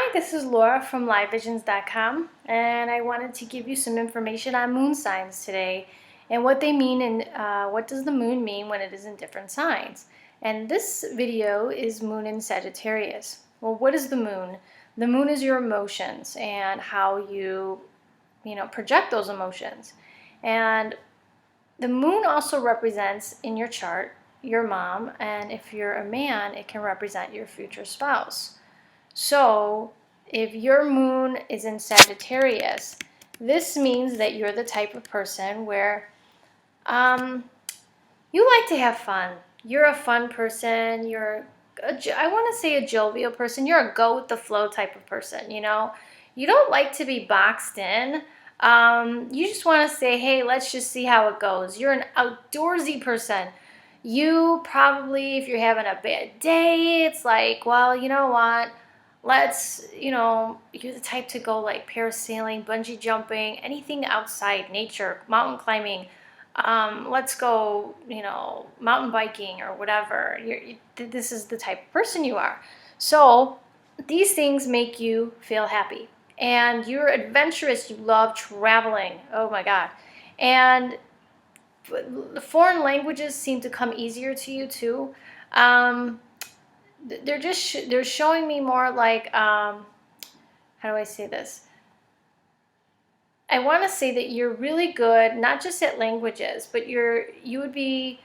Hi, this is Laura from LiveVisions.com, and I wanted to give you some information on moon signs today and what they mean and what does the moon mean when it is in different signs. And this video is Moon in Sagittarius. Well, what is the moon? The moon is your emotions and how you project those emotions. And the moon also represents in your chart your mom, and if you're a man, it can represent your future spouse. So if your moon is in Sagittarius, this means that you're the type of person where you like to have fun. You're a fun person. I want to say a jovial person. You're a go with the flow type of person, you know. You don't like to be boxed in. You just want to say, hey, let's just see how it goes. You're an outdoorsy person. You probably, if you're having a bad day, it's like, well, you know what? You're the type to go like parasailing, bungee jumping, anything outside, nature, mountain climbing. Let's go, mountain biking or whatever. This is the type of person you are. So these things make you feel happy. And you're adventurous. You love traveling. Oh my God. And the foreign languages seem to come easier to you too. They're showing me more like, how do I say this? I want to say that you're really good, not just at languages, but you would be,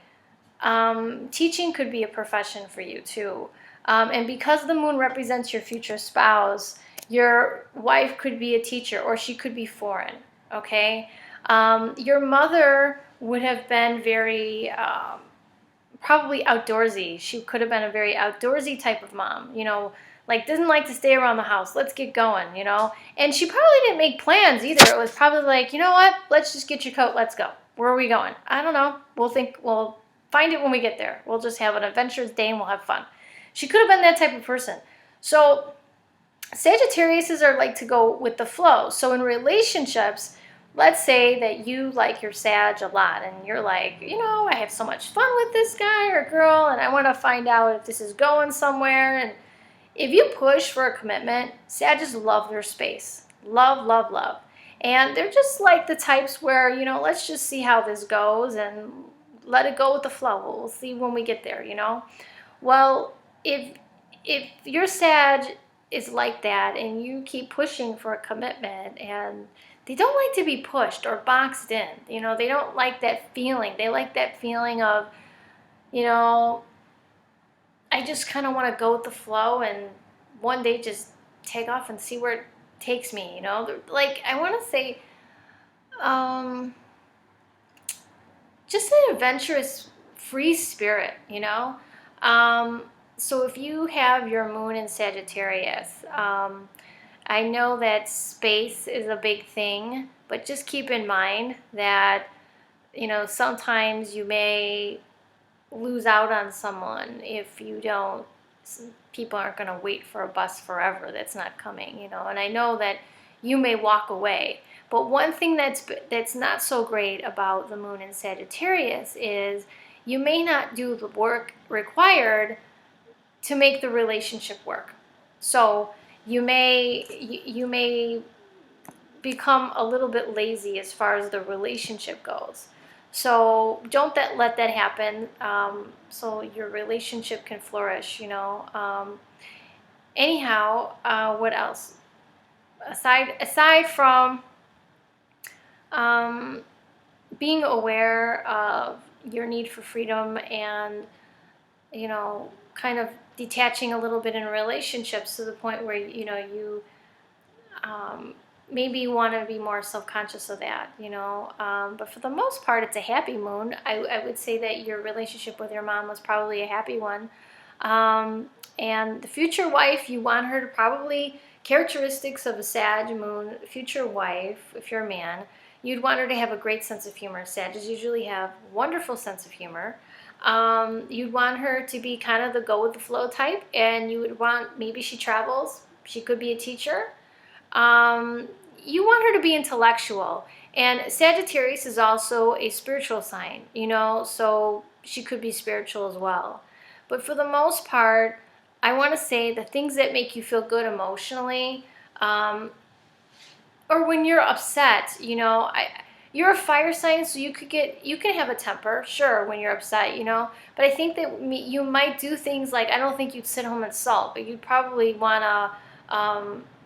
teaching could be a profession for you too. And because the moon represents your future spouse, your wife could be a teacher or she could be foreign, okay? Your mother would have been very, probably outdoorsy. She could have been a very outdoorsy type of mom, like doesn't like to stay around the house. Let's get going, And she probably didn't make plans either. It was probably like, you know what? Let's just get your coat. Let's go. Where are we going? I don't know. We'll find it when we get there. We'll just have an adventurous day and we'll have fun. She could have been that type of person. So Sagittariuses are like to go with the flow. So in relationships, let's say that you like your Sag a lot and you're like, I have so much fun with this guy or girl and I want to find out if this is going somewhere. And if you push for a commitment, Sagittarius love their space. Love, love, love. And they're just like the types where, let's just see how this goes and let it go with the flow. We'll see when we get there, Well, if your Sag is like that and you keep pushing for a commitment and they don't like to be pushed or boxed in, they don't like that feeling. They like that feeling of, I just kind of want to go with the flow and one day just take off and see where it takes me, Like, I want to say, just an adventurous, free spirit, So if you have your moon in Sagittarius, I know that space is a big thing, but just keep in mind that, sometimes you may lose out on someone if you don't. People aren't going to wait for a bus forever that's not coming, And I know that you may walk away. But one thing that's not so great about the moon in Sagittarius is you may not do the work required to make the relationship work. So you may become a little bit lazy as far as the relationship goes. So don't let that happen. So your relationship can flourish. Anyhow, what else? Aside from being aware of your need for freedom and kind of detaching a little bit in relationships to the point where you maybe you want to be more self-conscious of that, but for the most part it's a happy moon. I would say that your relationship with your mom was probably a happy one, and the future wife, you want her to probably characteristics of a Sag moon future wife. If you're a man, you'd want her to have a great sense of humor. Sagittarius usually have wonderful sense of humor. You'd want her to be kind of the go with the flow type, and you would want, maybe she travels, she could be a teacher. You want her to be intellectual, and Sagittarius is also a spiritual sign, so she could be spiritual as well. But for the most part, I want to say the things that make you feel good emotionally, or when you're upset, you know, you're a fire sign, so you can have a temper, sure, when you're upset, you know. But I think that you might do things like, I don't think you'd sit home and sulk, but you'd probably want to,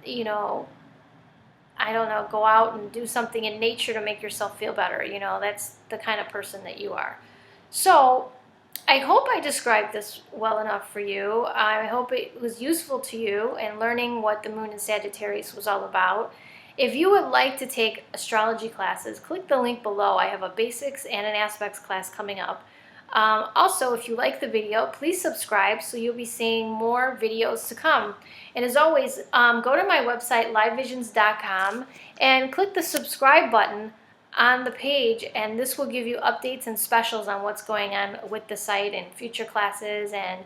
you know, I don't know, go out and do something in nature to make yourself feel better. You know, that's the kind of person that you are. So I hope I described this well enough for you. I hope it was useful to you in learning what the moon in Sagittarius was all about. If you would like to take astrology classes, click the link below. I have a basics and an aspects class coming up. Also, if you like the video, please subscribe so you'll be seeing more videos to come. And as always, go to my website, livevisions.com, and click the subscribe button on the page, and this will give you updates and specials on what's going on with the site and future classes. And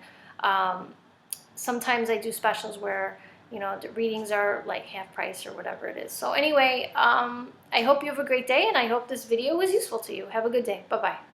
sometimes I do specials where, you know, the readings are like half price or whatever it is. So anyway, I hope you have a great day, and I hope this video was useful to you. Have a good day. Bye-bye.